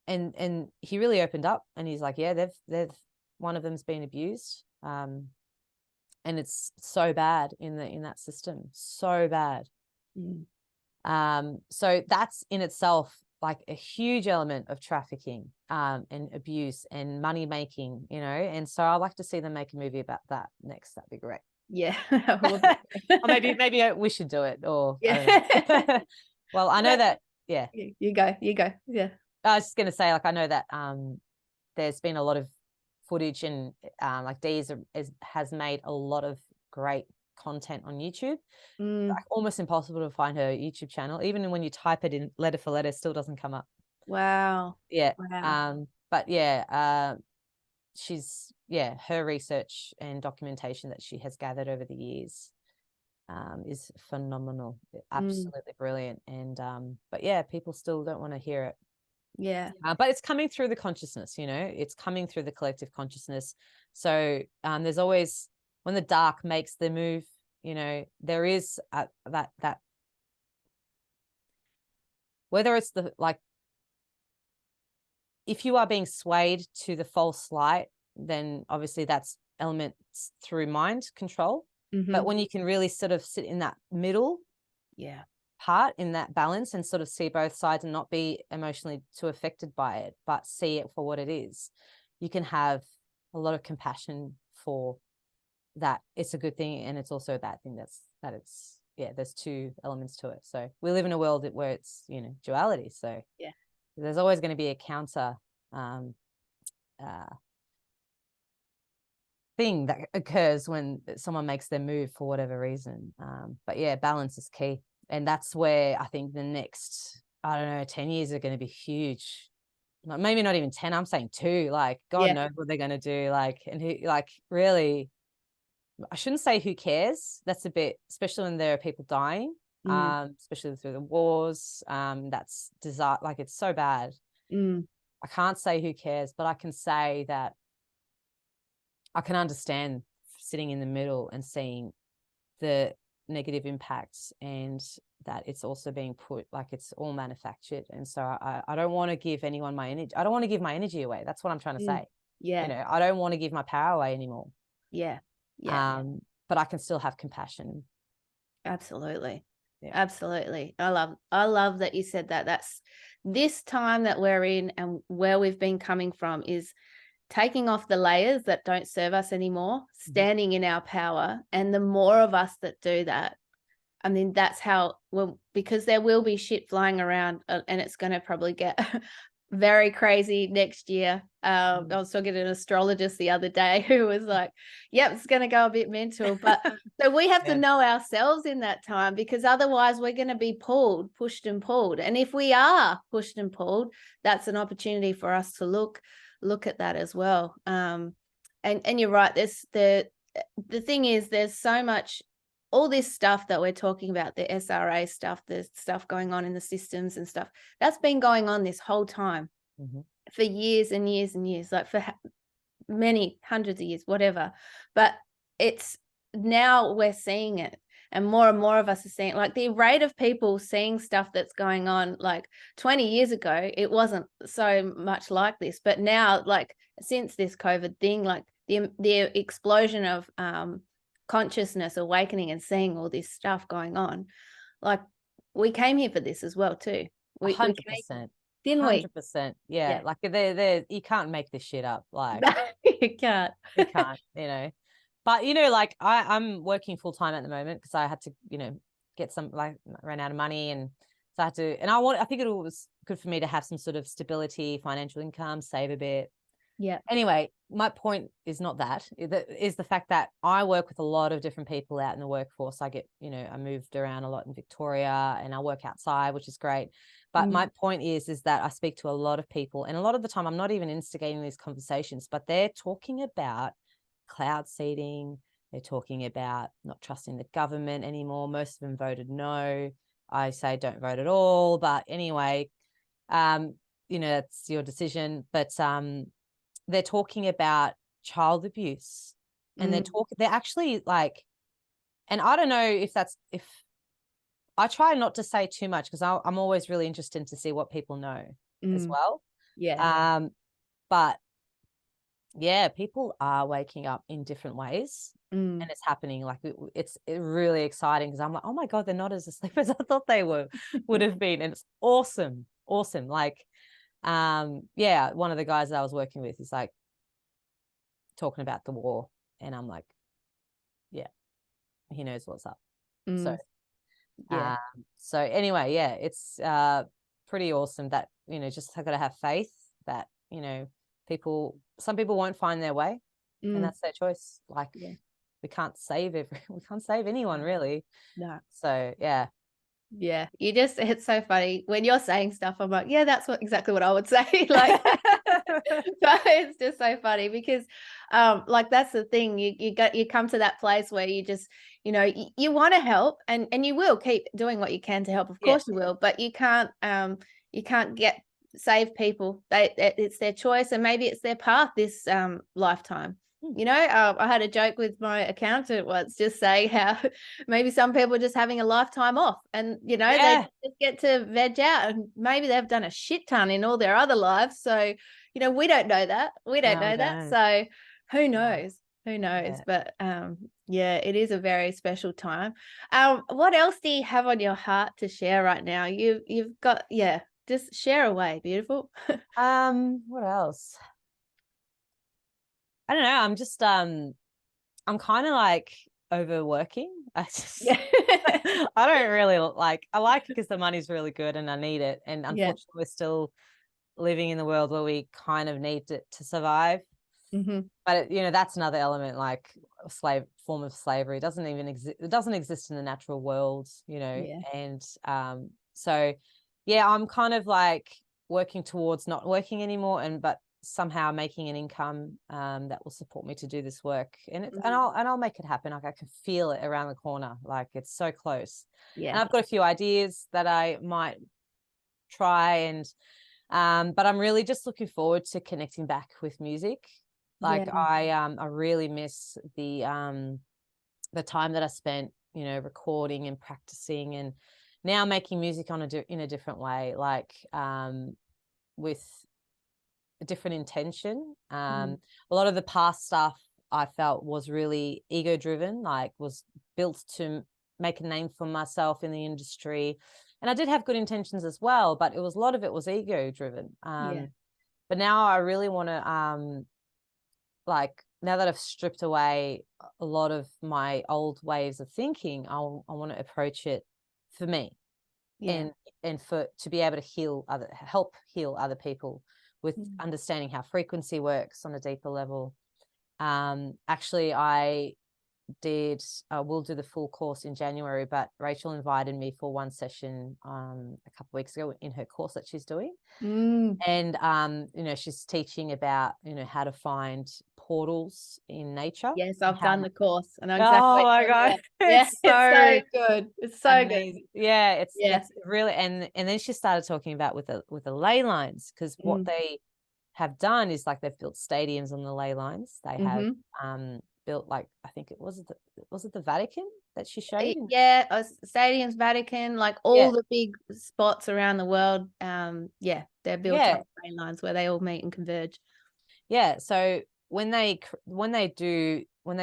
and he really opened up, and he's like, they've one of them's been abused, and it's so bad in that system, so bad. So that's in itself like a huge element of trafficking, and abuse and money making, and so I'd like to see them make a movie about that next. That'd be great. Or maybe we should do it, or I don't know. Well, I know that you go I was just going to say, like, I know that there's been a lot of footage, and like Dee has made a lot of great content on YouTube. Mm. Like almost impossible to find her YouTube channel. Even when you type it in letter for letter, it still doesn't come up. Wow. Yeah. Wow. But yeah, she's her research and documentation that she has gathered over the years is phenomenal, absolutely brilliant. And but yeah, people still don't want to hear it. Yeah. But it's coming through the consciousness, it's coming through the collective consciousness. So there's always, when the dark makes the move, there is that whether it's the, like, if you are being swayed to the false light, then obviously that's elements through mind control. Mm-hmm. But when you can really sort of sit in that middle part, in that balance, and sort of see both sides and not be emotionally too affected by it, but see it for what it is, you can have a lot of compassion for that. It's a good thing, and it's also a bad thing. That it's there's two elements to it. So we live in a world where it's duality. So there's always going to be a counter thing that occurs when someone makes their move for whatever reason. But yeah, balance is key. And that's where I think the next, 10 years are going to be huge. Maybe not even 10, I'm saying 2. Like, God knows what they're going to do. Like, and who, like, really, I shouldn't say who cares. That's a bit, especially when there are people dying, especially through the wars. That's disaster. Like, it's so bad. I can't say who cares, but I can say that I can understand sitting in the middle and seeing the negative impacts, and that it's also being put, like, it's all manufactured. And so I don't want to give anyone my energy. I don't want to give my energy away. That's what I'm trying to say. I don't want to give my power away anymore. But I can still have compassion. Absolutely. Absolutely. I love that you said that. That's this time that we're in, and where we've been coming from is taking off the layers that don't serve us anymore, standing in our power. And the more of us that do that, I mean, that's how, because there will be shit flying around, and it's going to probably get very crazy next year. I was talking to an astrologist the other day who was like, yep, it's going to go a bit mental. But so we have to know ourselves in that time, because otherwise we're going to be pushed and pulled. And if we are pushed and pulled, that's an opportunity for us to look at that as well. And you're right. The thing is, there's so much, all this stuff that we're talking about, the SRA stuff, the stuff going on in the systems and stuff, that's been going on this whole time for years and years and years, like for many hundreds of years, whatever. But it's now we're seeing it, and more of us are seeing, like, the rate of people seeing stuff that's going on. Like 20 years ago, it wasn't so much like this, but now, like, since this COVID thing, like the explosion of consciousness awakening and seeing all this stuff going on, like, we came here for this as well too. 100%. Didn't we? 100%. Yeah. Like, they're you can't make this shit up. Like, you can't. But like, I'm working full time at the moment because I had to, get some, like, ran out of money, and so I had to, and I think it was good for me to have some sort of stability, financial income, save a bit. Yeah. Anyway, my point is not that. It is the fact that I work with a lot of different people out in the workforce. I get, I moved around a lot in Victoria, and I work outside, which is great. But my point is that I speak to a lot of people, and a lot of the time I'm not even instigating these conversations, but they're talking about cloud seeding. They're talking about not trusting the government anymore. Most of them voted no. I say don't vote at all. But anyway, that's your decision. But they're talking about child abuse, and they're actually, like, and I don't know if I try not to say too much, because I'm always really interested to see what people know as well. Yeah. But yeah, people are waking up in different ways, and it's happening. Like, it's really exciting, because I'm like, oh my God, they're not as asleep as I thought they would have been. And it's awesome. Like, one of the guys that I was working with is, like, talking about the war, and I'm like, yeah, he knows what's up. So anyway, it's pretty awesome that, just got to have faith that, some people won't find their way, and that's their choice. Like, we can't save anyone really. No. So yeah. Yeah, it's so funny when you're saying stuff. I'm like, yeah, that's exactly what I would say. Like, but it's just so funny because, like that's the thing. You come to that place where you just, you want to help, and you will keep doing what you can to help. Of course you will, but you can't save people. It's their choice, and maybe it's their path this lifetime. I had a joke with my accountant once, just saying how maybe some people are just having a lifetime off, and they just get to veg out, and maybe they've done a shit ton in all their other lives. So, we don't know that. We don't know that. So who knows? Who knows? Yeah. But it is a very special time. What else do you have on your heart to share right now? You've got, just share away, beautiful. What else? I don't know. I'm just I'm kind of like overworking. I don't really I like it because the money's really good and I need it. And unfortunately, we're still living in the world where we kind of need it to survive. Mm-hmm. But that's another element, like a form of slavery. It doesn't even exist. It doesn't exist in the natural world, And so I'm kind of like working towards not working anymore, but somehow making an income that will support me to do this work, and I'll make it happen. Like I can feel it around the corner, like it's so close. And I've got a few ideas that I might try, and but I'm really just looking forward to connecting back with music. Like I really miss the time that I spent recording and practicing, and now making music in a different way, like with a different intention. A lot of the past stuff I felt was really ego driven, like was built to make a name for myself in the industry. And I did have good intentions as well, but a lot of it was ego driven. But now I really want to, now that I've stripped away a lot of my old ways of thinking, I want to approach it for me, and to be able to help heal other people with understanding how frequency works on a deeper level. Actually, I will do the full course in January, but Rachel invited me for one session a couple of weeks ago in her course that she's doing. And she's teaching about how to find portals in nature. Yes, I've done the course, and oh my god, it's so good. It's so amazing. good. It's really, and then she started talking about with the ley lines, because what they have done is they've built stadiums on the ley lines. They have built I think it was the Vatican that she showed. Stadiums, Vatican, all the big spots around the world. They're built on ley lines where they all meet and converge. So when they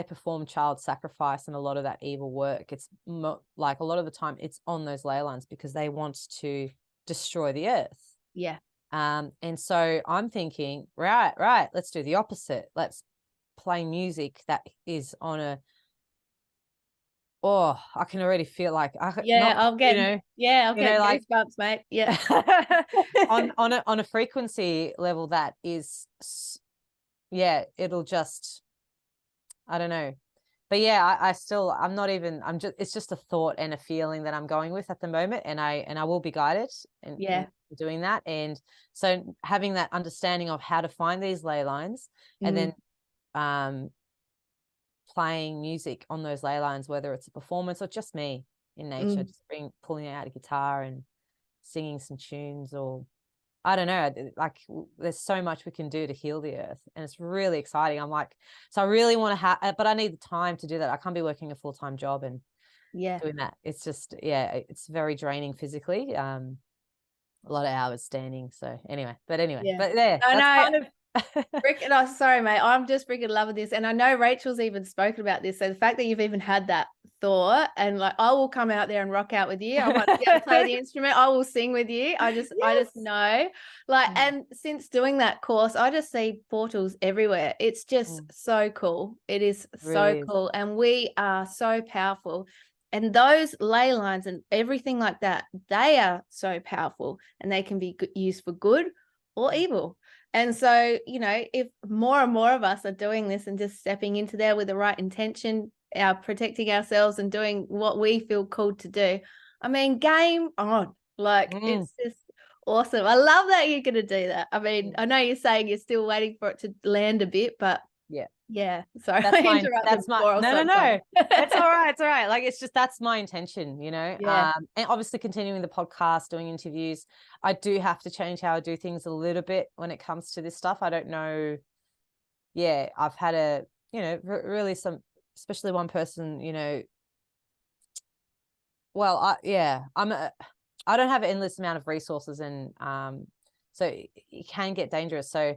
perform child sacrifice and a lot of that evil work, it's a lot of the time it's on those ley lines because they want to destroy the earth. And so I'm thinking, right, let's do the opposite. Let's play music that is on I can already feel I'm getting goosebumps, mate. on a frequency level that is it'll just, I don't know. But it's just a thought and a feeling that I'm going with at the moment, and I will be guided in doing that. And so having that understanding of how to find these ley lines, and then playing music on those ley lines, whether it's a performance or just me in nature, just pulling out a guitar and singing some tunes, or I don't know, there's so much we can do to heal the earth, and it's really exciting. So I really want to but I need the time to do that. I can't be working a full-time job and doing that. It's just, it's very draining physically. A lot of hours standing. So sorry, mate. I'm just freaking loving this, and I know Rachel's even spoken about this. So the fact that you've even had that thought, and I will come out there and rock out with you. I might be able to play the instrument. I will sing with you. I just know, and since doing that course, I just see portals everywhere. It's just so cool. It is so cool, and we are so powerful. And those ley lines and everything like that, they are so powerful, and they can be used for good or evil. And so, if more and more of us are doing this and just stepping into there with the right intention, our protecting ourselves and doing what we feel called to do. I mean, game on. Like, it's just awesome. I love that you're going to do that. I mean, I know you're saying you're still waiting for it to land a bit, but yeah. Sorry, that's I interrupted no. It's all right. It's all right. Like, it's just, that's my intention, you know. Yeah. And obviously continuing the podcast, doing interviews. I do have to change how I do things a little bit when it comes to this stuff. I don't know. Yeah, I've had a, you know, really especially one person, you know. Well, I don't have an endless amount of resources, and so it can get dangerous. So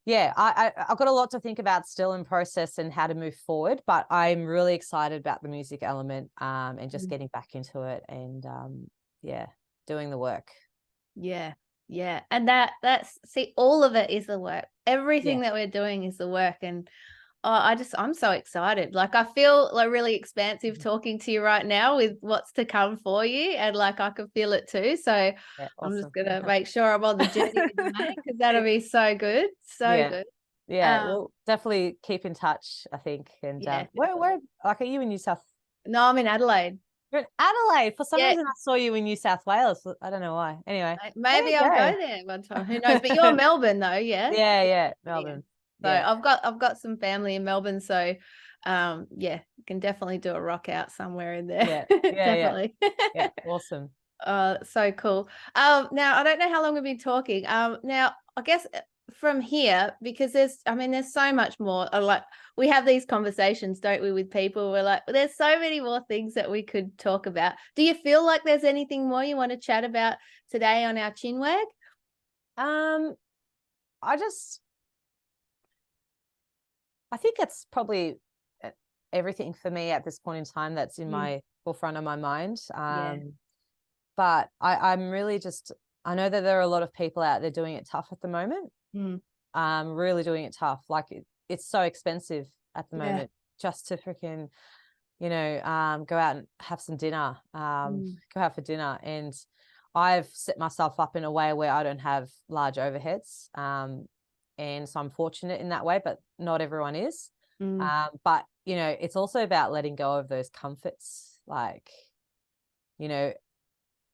yeah, I've got a lot to think about still in process and how to move forward, but I'm really excited about the music element, and just getting back into it, and doing the work. Yeah. And that's see, all of it is the work. Everything that we're doing is the work. And I'm so excited. Like, I feel like really expansive talking to you right now with what's to come for you. And like, I can feel it too. So Yeah, awesome. I'm just going to make sure I'm on the journey with you, mate, because that'll be so good. So good. Yeah, we'll definitely keep in touch, I think. And where like, are you in New South? No, I'm in Adelaide. You're in Adelaide. For some reason, I saw you in New South Wales. I don't know why. Anyway, maybe I'll go there one time. Who knows? But you're Melbourne, though, yeah? Yeah, Melbourne. So I've got some family in Melbourne, so you can definitely do a rock out somewhere in there. Definitely. Yeah, awesome. So cool. Now I don't know how long we've been talking. Now I guess from here, because there's so much more. Like, we have these conversations, don't we, with people? We're like, there's so many more things that we could talk about. Do you feel like there's anything more you want to chat about today on our chinwag? I think that's probably everything for me at this point in time that's in my forefront of my mind. But I'm really I know that there are a lot of people out there doing it tough at the moment. Really doing it tough. Like, it's so expensive at the moment just to freaking, you know, go out and have some dinner, go out for dinner. And I've set myself up in a way where I don't have large overheads. And so I'm fortunate in that way, but not everyone is. But, you know, it's also about letting go of those comforts. Like, you know,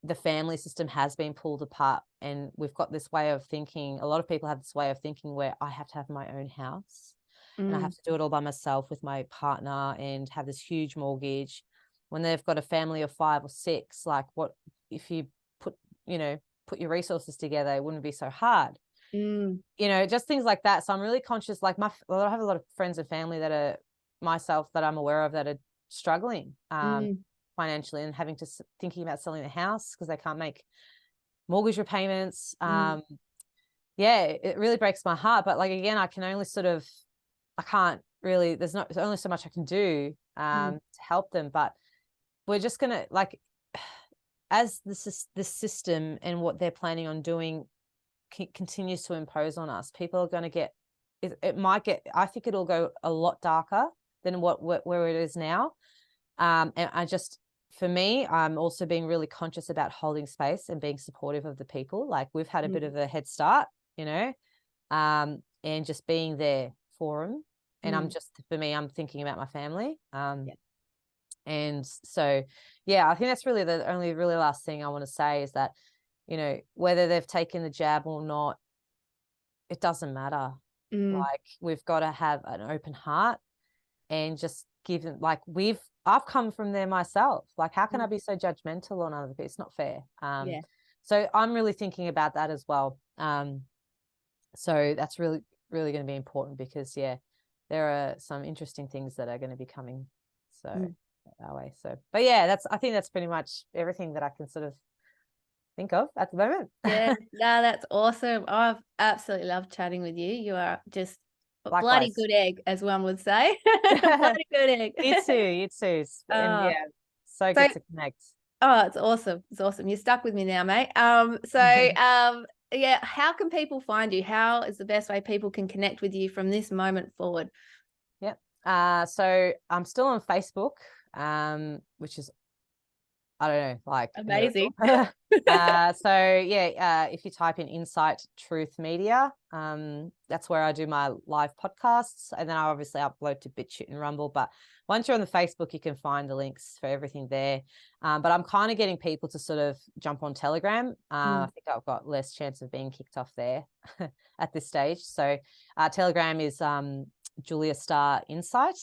the family system has been pulled apart, and we've got this way of thinking. A lot of people have this way of thinking where I have to have my own house and I have to do it all by myself with my partner and have this huge mortgage, when they've got a family of 5 or 6. Like, what if you put your resources together? It wouldn't be so hard. You know, just things like that. So I'm really conscious. Like, I have a lot of friends and family that I'm aware of that are struggling financially, and thinking about selling the house because they can't make mortgage repayments. It really breaks my heart. But like, again, I can only I can't really, there's only so much I can do to help them. But we're just gonna, like, as this system and what they're planning on doing continues to impose on us, people are going to get I think it'll go a lot darker than where it is now. And for me, I'm also being really conscious about holding space and being supportive of the people. Like, we've had a bit of a head start, you know, and just being there for them. And for me, I'm thinking about my family. And so, I think that's really the only really last thing I want to say is that, you know, whether they've taken the jab or not, it doesn't matter. Like, we've got to have an open heart and just give them, like, I've come from there myself. Like, how can I be so judgmental on other people? It's not fair. So I'm really thinking about that as well. So that's really, really going to be important because, there are some interesting things that are going to be coming. So that way. So, but I think that's pretty much everything that I can sort of think of at the moment. No, that's awesome. I've absolutely loved chatting with you. You are just a bloody good egg, as one would say. Bloody good egg. You too. And so good to connect. Oh, it's awesome. It's awesome. You're stuck with me now, mate. How can people find you? How is the best way people can connect with you from this moment forward? So I'm still on Facebook, which is I don't know, like Amazing. If you type in Insight Truth Media, that's where I do my live podcasts, and then I obviously upload to BitChute and Rumble. But once you're on the Facebook, you can find the links for everything there. But I'm kind of getting people to sort of jump on Telegram. I think I've got less chance of being kicked off there at this stage. So Telegram is Julia Starr Insight.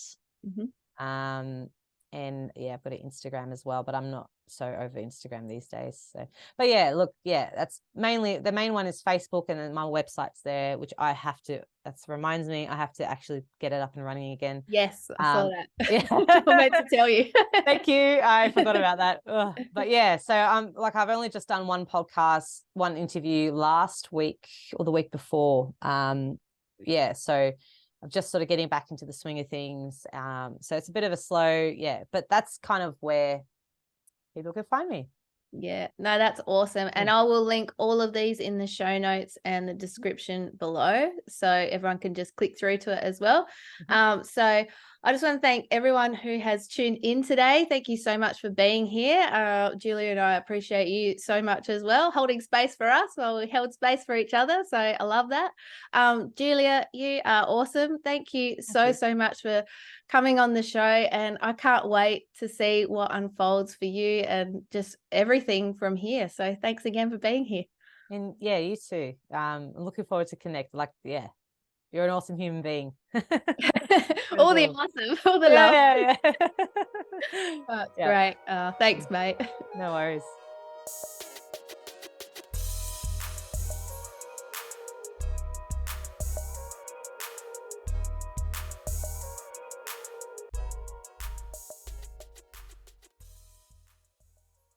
And yeah, I've got an Instagram as well, but I'm not so over Instagram these days. So, but yeah, look, yeah, that's mainly, the main one is Facebook, and then my website's there, which that reminds me, I have to actually get it up and running again. Yes, I saw that. Yeah. I meant to tell you. Thank you. I forgot about that. Ugh. But yeah, so I've only just done one podcast, one interview last week or the week before. Yeah, so I'm just sort of getting back into the swing of things. So it's a bit of a slow, but that's kind of where people can find me. Yeah, no, that's awesome. And I will link all of these in the show notes and the description below, so everyone can just click through to it as well. So I just want to thank everyone who has tuned in today. Thank you so much for being here. Julia and I appreciate you so much as well, holding space for us while we held space for each other. So I love that. Julia, you are awesome. Thank you so much for coming on the show, and I can't wait to see what unfolds for you and just everything from here. So thanks again for being here. And yeah, you too. I'm looking forward to connect. Like, yeah, you're an awesome human being. All the awesome, all the love. Yeah. That's great. Thanks, mate. No worries.